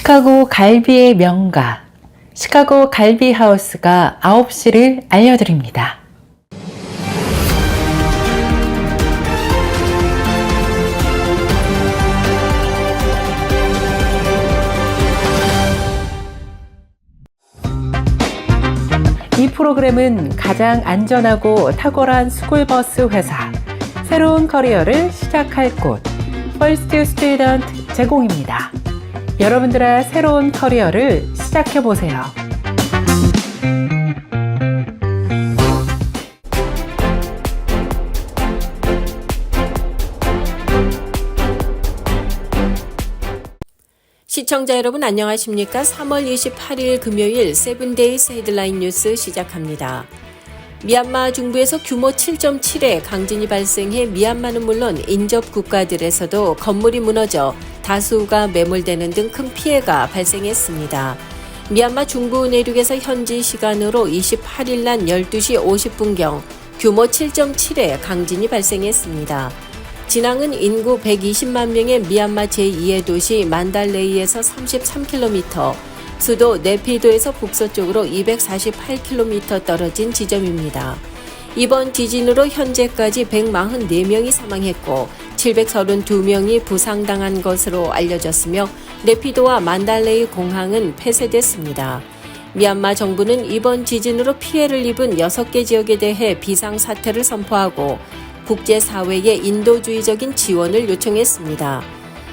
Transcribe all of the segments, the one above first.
시카고 갈비의 명가, 시카고 갈비 하우스가 9시를 알려드립니다. 이 프로그램은 가장 안전하고 탁월한 스쿨버스 회사, 새로운 커리어를 시작할 곳, 퍼스트 스튜던트 제공입니다. 여러분들의 새로운 커리어를 시작해보세요. 시청자 여러분 안녕하십니까? 3월 28일 금요일 세븐데이스 헤드라인 뉴스 시작합니다. 미얀마 중부에서 규모 7.7의 강진이 발생해 미얀마는 물론 인접 국가들에서도 건물이 무너져 다수가 매몰되는 등 큰 피해가 발생했습니다. 미얀마 중부 내륙에서 현지 시간으로 28일 낮 12시 50분경 규모 7.7의 강진이 발생했습니다. 진앙은 인구 120만 명의 미얀마 제2의 도시 만달레이에서 33km, 수도 네피도에서 북서쪽으로 248km 떨어진 지점입니다. 이번 지진으로 현재까지 144명이 사망했고 732명이 부상당한 것으로 알려졌으며 네피도와 만달레이 공항은 폐쇄됐습니다. 미얀마 정부는 이번 지진으로 피해를 입은 6개 지역에 대해 비상사태를 선포하고 국제사회에 인도주의적인 지원을 요청했습니다.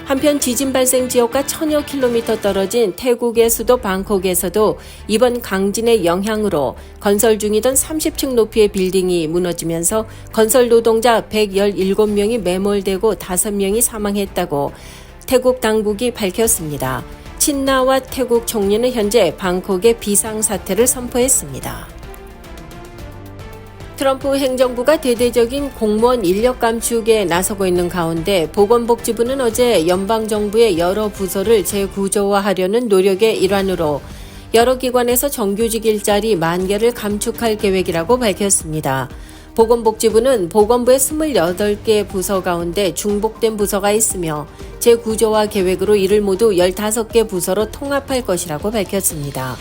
한편 지진 발생 지역과 1000여 킬로미터 떨어진 태국의 수도 방콕에서도 이번 강진의 영향으로 건설 중이던 30층 높이의 빌딩이 무너지면서 건설 노동자 117명이 매몰되고 5명이 사망했다고 태국 당국이 밝혔습니다. 친나와 태국 총리는 현재 방콕에 비상사태를 선포했습니다. 트럼프 행정부가 대대적인 공무원 인력 감축에 나서고 있는 가운데 보건복지부는 어제 연방정부의 여러 부서를 재구조화하려는 노력의 일환으로 여러 기관에서 정규직 일자리 10,000개를 감축할 계획이라고 밝혔습니다. 보건복지부는 보건부의 28개 부서 가운데 중복된 부서가 있으며 재구조화 계획으로 이를 모두 15개 부서로 통합할 것이라고 밝혔습니다.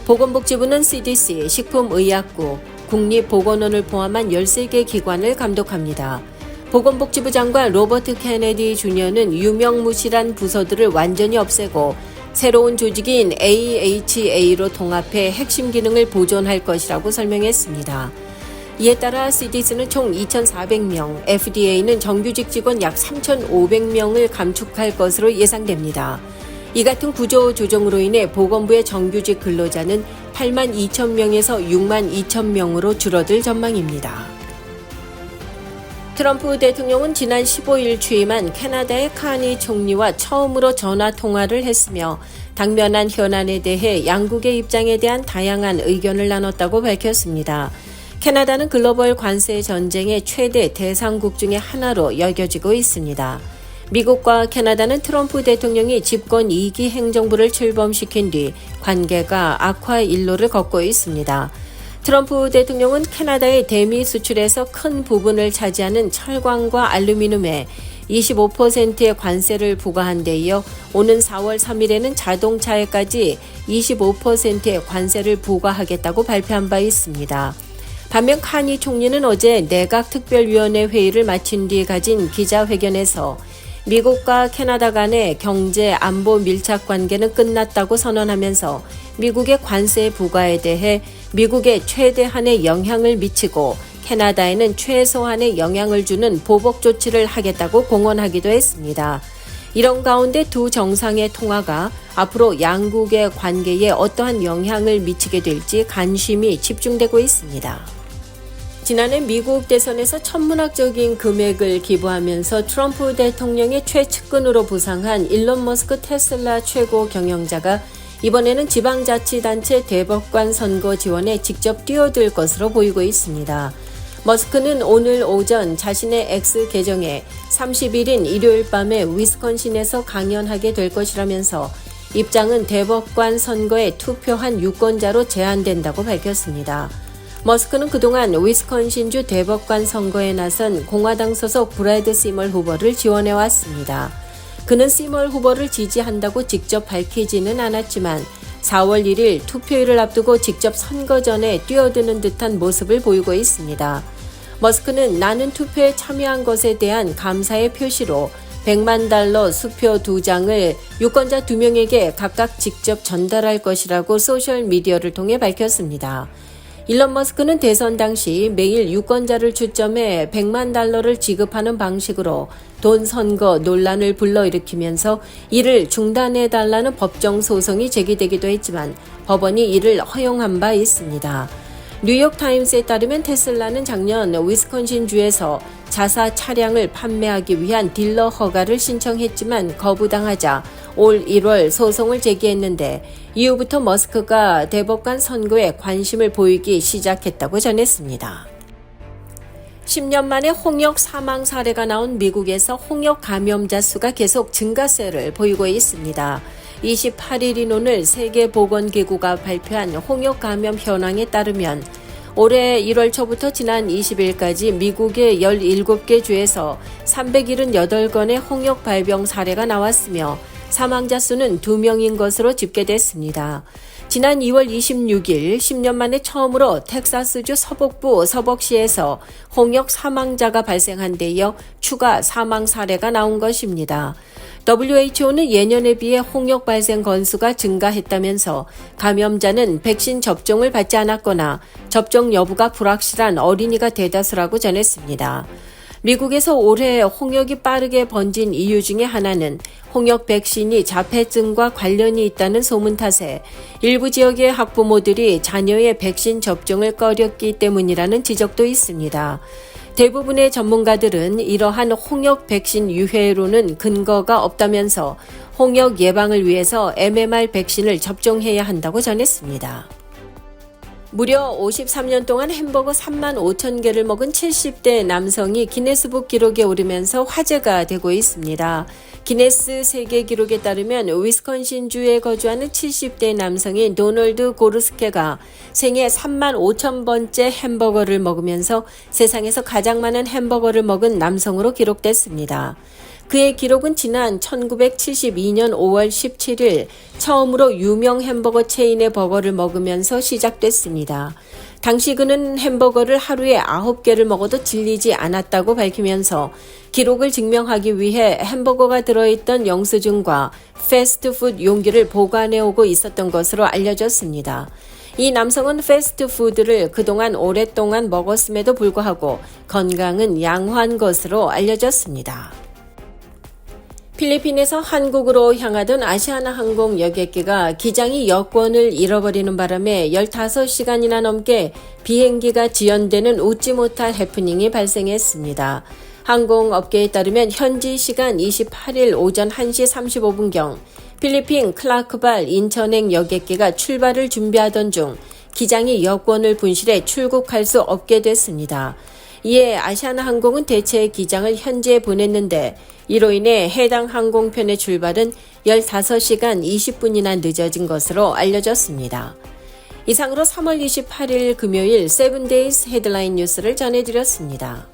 보건복지부는 CDC, 식품의약국, 국립보건원을 포함한 13개 기관을 감독합니다. 보건복지부 장관 로버트 케네디 주니어는 유명무실한 부서들을 완전히 없애고 새로운 조직인 AHA로 통합해 핵심 기능을 보존할 것이라고 설명했습니다. 이에 따라 CDC는 총 2,400명, FDA는 정규직 직원 약 3,500명을 감축할 것으로 예상됩니다. 이 같은 구조 조정으로 인해 보건부의 정규직 근로자는 82,000명에서 62,000명으로 줄어들 전망입니다. 트럼프 대통령은 지난 15일 취임한 캐나다의 카니 총리와 처음으로 전화 통화를 했으며 당면한 현안에 대해 양국의 입장에 대한 다양한 의견을 나눴다고 밝혔습니다. 캐나다는 글로벌 관세 전쟁의 최대 대상국 중의 하나로 여겨지고 있습니다. 미국과 캐나다는 트럼프 대통령이 집권 2기 행정부를 출범시킨 뒤 관계가 악화 일로를 걷고 있습니다. 트럼프 대통령은 캐나다의 대미 수출에서 큰 부분을 차지하는 철광과 알루미늄에 25%의 관세를 부과한 데 이어 오는 4월 3일에는 자동차에까지 25%의 관세를 부과하겠다고 발표한 바 있습니다. 반면 카니 총리는 어제 내각특별위원회 회의를 마친 뒤 가진 기자회견에서 미국과 캐나다 간의 경제 안보 밀착 관계는 끝났다고 선언하면서 미국의 관세 부과에 대해 미국에 최대한의 영향을 미치고 캐나다에는 최소한의 영향을 주는 보복 조치를 하겠다고 공언하기도 했습니다. 이런 가운데 두 정상의 통화가 앞으로 양국의 관계에 어떠한 영향을 미치게 될지 관심이 집중되고 있습니다. 지난해 미국 대선에서 천문학적인 금액을 기부하면서 트럼프 대통령의 최측근으로 부상한 일론 머스크 테슬라 최고 경영자가 이번에는 지방자치단체 대법관 선거 지원에 직접 뛰어들 것으로 보이고 있습니다. 머스크는 오늘 오전 자신의 X 계정에 30일인 일요일 밤에 위스콘신에서 강연하게 될 것이라면서 입장은 대법관 선거에 투표한 유권자로 제한된다고 밝혔습니다. 머스크는 그동안 위스콘신주 대법관 선거에 나선 공화당 소속 브래드 시멀 후보를 지원해왔습니다. 그는 시멀 후보를 지지한다고 직접 밝히지는 않았지만 4월 1일 투표일을 앞두고 직접 선거전에 뛰어드는 듯한 모습을 보이고 있습니다. 머스크는 나는 투표에 참여한 것에 대한 감사의 표시로 $1,000,000 수표 2장을 유권자 2명에게 각각 직접 전달할 것이라고 소셜미디어를 통해 밝혔습니다. 일론 머스크는 대선 당시 매일 유권자를 추첨해 $1,000,000를 지급하는 방식으로 돈 선거 논란을 불러일으키면서 이를 중단해달라는 법정 소송이 제기되기도 했지만 법원이 이를 허용한 바 있습니다. 뉴욕타임스에 따르면 테슬라는 작년 위스콘신주에서 자사 차량을 판매하기 위한 딜러 허가를 신청했지만 거부당하자 올 1월 소송을 제기했는데 이후부터 머스크가 대법관 선거에 관심을 보이기 시작했다고 전했습니다. 10년 만에 홍역 사망 사례가 나온 미국에서 홍역 감염자 수가 계속 증가세를 보이고 있습니다. 28일인 오늘 세계보건기구가 발표한 홍역 감염 현황에 따르면 올해 1월 초부터 지난 20일까지 미국의 17개 주에서 378건의 홍역 발병 사례가 나왔으며 사망자 수는 2명인 것으로 집계됐습니다. 지난 2월 26일 10년 만에 처음으로 텍사스주 서북부 서벅시에서 홍역 사망자가 발생한 데 이어 추가 사망 사례가 나온 것입니다. WHO는 예년에 비해 홍역 발생 건수가 증가했다면서 감염자는 백신 접종을 받지 않았거나 접종 여부가 불확실한 어린이가 대다수라고 전했습니다. 미국에서 올해 홍역이 빠르게 번진 이유 중에 하나는 홍역 백신이 자폐증과 관련이 있다는 소문 탓에 일부 지역의 학부모들이 자녀의 백신 접종을 꺼렸기 때문이라는 지적도 있습니다. 대부분의 전문가들은 이러한 홍역 백신 유해로는 근거가 없다면서 홍역 예방을 위해서 MMR 백신을 접종해야 한다고 전했습니다. 무려 53년 동안 햄버거 35,000개를 먹은 70대 남성이 기네스북 기록에 오르면서 화제가 되고 있습니다. 기네스 세계 기록에 따르면 위스콘신주에 거주하는 70대 남성인 도널드 고르스케가 생애 35,000번째 햄버거를 먹으면서 세상에서 가장 많은 햄버거를 먹은 남성으로 기록됐습니다. 그의 기록은 지난 1972년 5월 17일 처음으로 유명 햄버거 체인의 버거를 먹으면서 시작됐습니다. 당시 그는 햄버거를 하루에 9개를 먹어도 질리지 않았다고 밝히면서 기록을 증명하기 위해 햄버거가 들어있던 영수증과 패스트푸드 용기를 보관해오고 있었던 것으로 알려졌습니다. 이 남성은 패스트푸드를 그동안 오랫동안 먹었음에도 불구하고 건강은 양호한 것으로 알려졌습니다. 필리핀에서 한국으로 향하던 아시아나항공 여객기가 기장이 여권을 잃어버리는 바람에 15시간이나 넘게 비행기가 지연되는 웃지 못할 해프닝이 발생했습니다. 항공업계에 따르면 현지 시간 28일 오전 1시 35분경 필리핀 클라크발 인천행 여객기가 출발을 준비하던 중 기장이 여권을 분실해 출국할 수 없게 됐습니다. 이에 아시아나항공은 대체 기장을 현지에 보냈는데 이로 인해 해당 항공편의 출발은 15시간 20분이나 늦어진 것으로 알려졌습니다. 이상으로 3월 28일 금요일 7데이즈 헤드라인 뉴스를 전해드렸습니다.